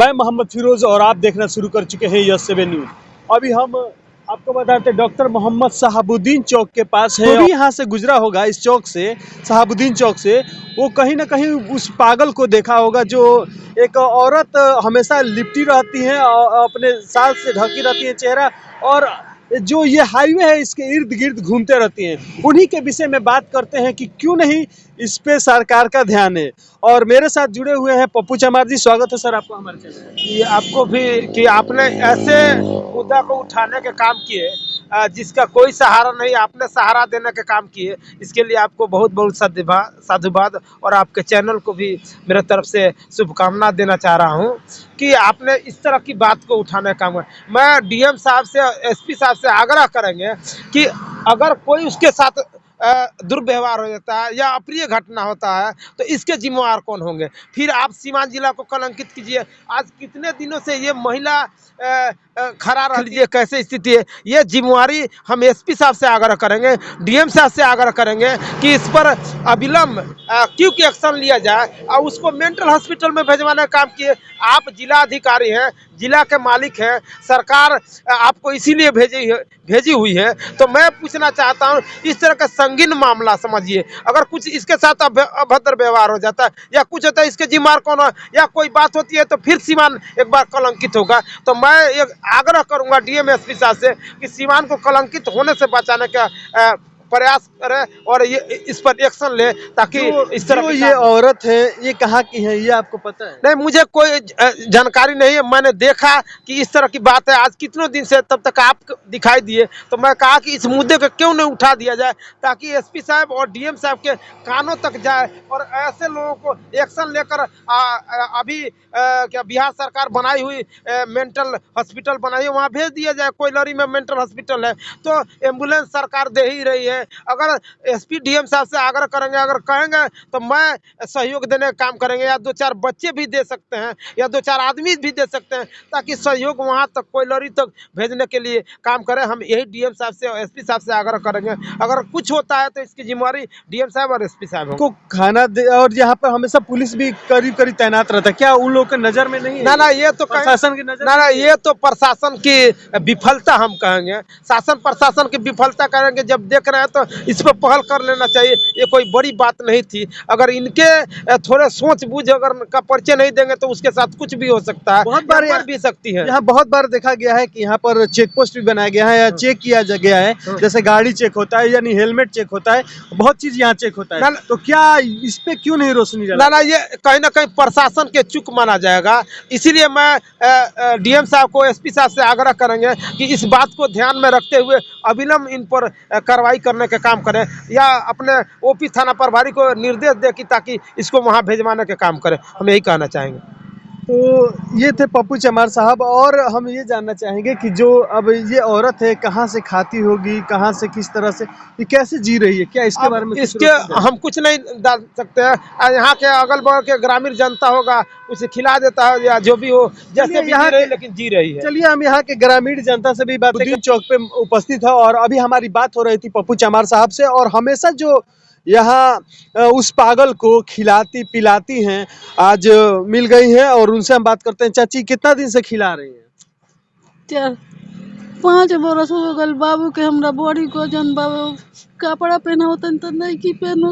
मैं मोहम्मद फिरोज और आप देखना शुरू कर चुके हैं यस7 न्यूज। अभी हम आपको बताते हैं डॉक्टर मोहम्मद शहाबुद्दीन चौक के पास है। भी यहाँ से गुजरा होगा इस चौक से, शहाबुद्दीन चौक से, वो कहीं ना कहीं उस पागल को देखा होगा जो एक औरत हमेशा लिपटी रहती है और अपने साल से ढकी रहती है चेहरा, और जो ये हाईवे है इसके इर्द गिर्द घूमते रहती हैं। उन्हीं के विषय में बात करते हैं कि क्यों नहीं इस पे सरकार का ध्यान है। और मेरे साथ जुड़े हुए हैं पप्पू चमार जी। स्वागत है सर आपको हमारे चैनल में। ये आपको भी कि आपने ऐसे मुद्दा को उठाने के काम किए जिसका कोई सहारा नहीं, आपने सहारा देने के काम किए। इसके लिए आपको बहुत बहुत साधुवाद और आपके चैनल को भी मेरे तरफ से शुभकामना देना चाह रहा हूँ कि आपने इस तरह की बात को उठाने का काम किया। मैं डीएम साहब से, एसपी साहब से आग्रह करेंगे कि अगर कोई उसके साथ दुर्व्यवहार हो जाता है या अप्रिय घटना होता है तो इसके जिम्मेवार कौन होंगे। फिर आप सीवान जिला को कलंकित कीजिए। आज कितने दिनों से ये महिला खड़ा रह लीजिए, कैसे स्थिति है। ये जिम्मेवारी हम एसपी साहब से आग्रह करेंगे, डीएम साहब से आग्रह करेंगे कि इस पर अविलंब क्विक एक्शन लिया जाए और उसको मेंटल हॉस्पिटल में भेजवाने का काम किए। आप जिला अधिकारी हैं, जिला के मालिक हैं, सरकार आपको इसीलिए भेजी हुई है। तो मैं पूछना चाहता हूं, इस तरह का संगीन मामला समझिए, अगर कुछ इसके साथ अभद्र व्यवहार हो जाता है या कुछ होता है, इसके जिम्मेवार कौन है या कोई बात होती है तो फिर सीमान एक बार कलंकित होगा। तो मैं एक आग्रह करूंगा डीएम एसपी साहब से कि सीमान को कलंकित होने से बचाने का प्रयास करें और ये इस पर एक्शन ले, ताकि इस तरह ये औरत है ये कहाँ की है ये आपको पता है? नहीं, मुझे कोई जानकारी नहीं है। मैंने देखा कि इस तरह की बात है आज कितनों दिन से, तब तक आप दिखाई दिए तो मैं कहा कि इस मुद्दे को क्यों नहीं उठा दिया जाए ताकि एसपी साहब और डीएम साहब के कानों तक जाए और ऐसे लोगों को एक्शन लेकर अभी क्या बिहार सरकार बनाई हुई मेंटल हॉस्पिटल बनाई है वहाँ भेज दिया जाए। कोयलरी में मेंटल हॉस्पिटल है तो एम्बुलेंस सरकार दे ही रही है। अगर एसपी डीएम साहब से आग्रह करेंगे, अगर कहेंगे तो मैं सहयोग देने का काम करेंगे, या 2-4 बच्चे भी दे सकते हैं या 2-4 आदमी भी दे सकते हैं ताकि सहयोग वहां तक कोयलरी तक भेजने के लिए काम करें। हम यही डीएम साहब से और एसपी साहब से आग्रह करेंगे। अगर कुछ होता है तो इसकी जिम्मेवारी डीएम साहब और एसपी साहब को खाना दे, और यहाँ पर हमेशा पुलिस भी करीब करीब तैनात रहता है, क्या उन लोगों के नजर में नहीं है? ना ये तो प्रशासन की नजर ना ये तो प्रशासन की विफलता हम कहेंगे, शासन प्रशासन की विफलता करेंगे। जब देख रहे हैं तो इस पर पहल कर लेना चाहिए। ये कोई बड़ी बात नहीं थी। अगर इनके थोड़े सोच बूझ अगर का परिचय नहीं देंगे तो उसके साथ कुछ भी हो सकता है, बहुत बार बन भी सकती है। यहाँ बहुत बार देखा गया है कि यहाँ पर चेक पोस्ट भी बनाया गया है या चेक किया गया है, जैसे गाड़ी चेक होता है यानी हेलमेट चेक होता है, बहुत चीज यहाँ चेक होता है। तो क्या इस पे क्यों नहीं रोशनी डाला? ना ये कहीं ना कहीं प्रशासन के चूक माना जाएगा। इसीलिए मैं डीएम साहब को, एसपी साहब से आग्रह करेंगे कि इस बात को ध्यान में रखते हुए अविलंब इन पर कार्रवाई करने का काम करें या अपने ओपी थाना प्रभारी को निर्देश दे कि ताकि इसको वहां भेजवाने का काम करें। हम यही कहना चाहेंगे। तो ये थे पप्पू चमार साहब, और हम ये जानना चाहेंगे कि जो अब ये औरत है कहाँ से खाती होगी, कहाँ से किस तरह से ये कैसे जी रही है, क्या इसके बारे में इसके हम कुछ नहीं डाल सकते हैं। यहाँ के अगल बगल के ग्रामीण जनता होगा उसे खिला देता है या जो भी हो, जैसे भी जी रही, लेकिन जी रही है। चलिए हम यहाँ के ग्रामीण जनता से भी बात करें। चौक पे उपस्थित है और अभी हमारी बात हो रही थी पप्पू चमार साहब से, और हमेशा जो यहाँ उस पागल को खिलाती पिलाती हैं आज मिल गई हैं, और उनसे हम बात करते हैं। चाची कितना दिन से खिला रही हैं? 4-5 बरस हो गल बाबू के हमरा बड़ी गजन बाबू कपड़ा पहनाओ तन तो नहीं की पहनो,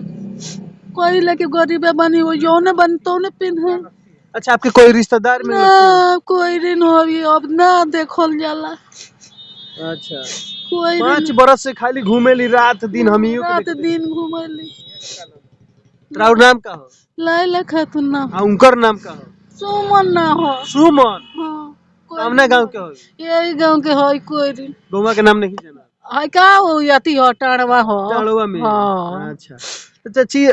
कोई लेके गरीब बनी हो जौने बन तो ने पहन। अच्छा, आपके कोई रिश्तेदार में ना कोई दिन हो अब ना देखल जाला। अच्छा, कोई 5 बरस से खाली घूमेली रात दिन, हम ही रात दिन घूमेली। राउर नाम का हो? लाइला खातून ना। उनकर नाम का हो? सुमन ना हो। सुमन? हाँ, सामने गांव के हो? यही गांव के हो। कोई दिन गौवा के नाम नहीं जाना? हाय का हो याती हो टाड़वा हो। टाड़वा में? हाँ। अच्छा, तो चाची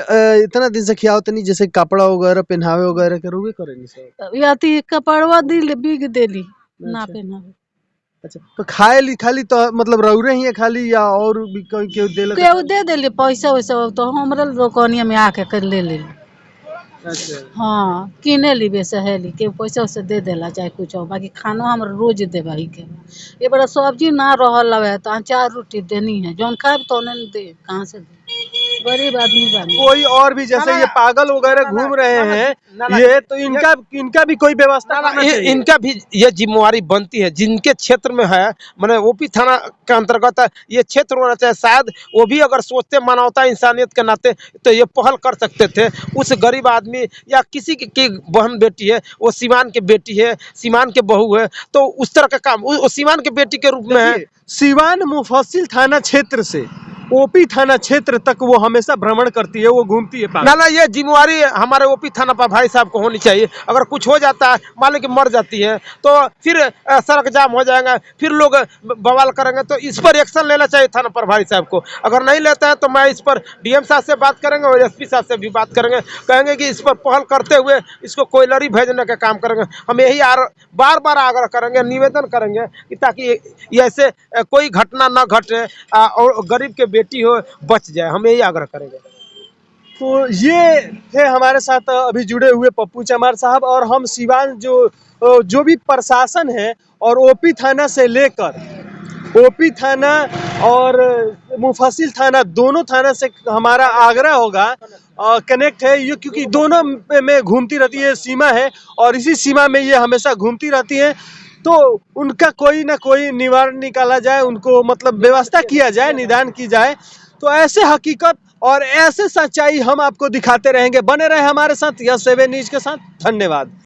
इतना दिन से खियाओ तनी, जैसे कपड़ा वगैरह पहनावे वगैरह करोगे करेंगे सब? याती कपड़वा दिल बिग देली ना पहनावे। अच्छा, तो खाली तो मतलब रौरे ही है खाली या और भी कोई केहू देला? केहू दे देली पैसा वैसा तो हमरा दुकानिया में आके कर ले ले। अच्छा, हाँ, किने लीबे सहेली के पैसा वैसा दे देला चाहे कुछ हो, बाकी खानो हमरा रोज देबा ही के। ये बड़ा सब्जी ना रहल हवे तो अचार रोटी देनी है, जौन खाए तो ने दे, कहाँ से दे। गरीब आदमी बानी। कोई और भी जैसे ये पागल वगैरह घूम रहे हैं ये तो इनका भी कोई व्यवस्था करना चाहिए। इनका भी ये जिम्मेवारी बनती है, जिनके क्षेत्र में है, मैंने ओपी थाना के अंतर्गत ये क्षेत्र होना चाहिए। शायद वो भी अगर सोचते मानवता इंसानियत के नाते तो ये पहल कर सकते थे। उस गरीब आदमी या किसी की बहन बेटी है, वो सीमान की बेटी है, सीमान के बहू है, तो उस तरह का काम वो सीमान की बेटी के रूप में है। सिवान मुफस्सिल थाना क्षेत्र से ओपी थाना क्षेत्र तक वो हमेशा भ्रमण करती है, वो घूमती है। ना ये जिम्मेवारी हमारे ओपी थाना पर भाई साहब को होनी चाहिए। अगर कुछ हो जाता है, मान लो कि मर जाती है, तो फिर सड़क जाम हो जाएगा, फिर लोग बवाल करेंगे, तो इस पर एक्शन लेना चाहिए थाना पर भाई साहब को। अगर नहीं लेता है तो मैं इस पर डीएम साहब से बात करेंगे और एसपी साहब से भी बात करेंगे, कहेंगे कि इस पर पहल करते हुए इसको कोयलरी भेजने का काम करेंगे। हम यही बार बार आग्रह करेंगे, निवेदन करेंगे कि ताकि ये ऐसे कोई घटना न घटे और गरीब के बेटी हो बच जाए। हम यही आग्रह करेंगे। तो ये थे हमारे साथ अभी जुड़े हुए पप्पू चमार साहब, और हम सिवान जो भी प्रशासन है और ओपी थाना से लेकर ओपी थाना और मुफस्सिल थाना, दोनों थाना से हमारा आग्रह होगा, कनेक्ट है ये, क्योंकि दोनों में घूमती रहती है, सीमा है और इसी सीमा में ये हमेशा घूमती रहती है। तो उनका कोई ना कोई निवारण निकाला जाए, उनको मतलब व्यवस्था किया जाए, निदान की जाए। तो ऐसे हकीकत और ऐसे सच्चाई हम आपको दिखाते रहेंगे। बने रहे हमारे साथ यस 7 न्यूज के साथ। धन्यवाद।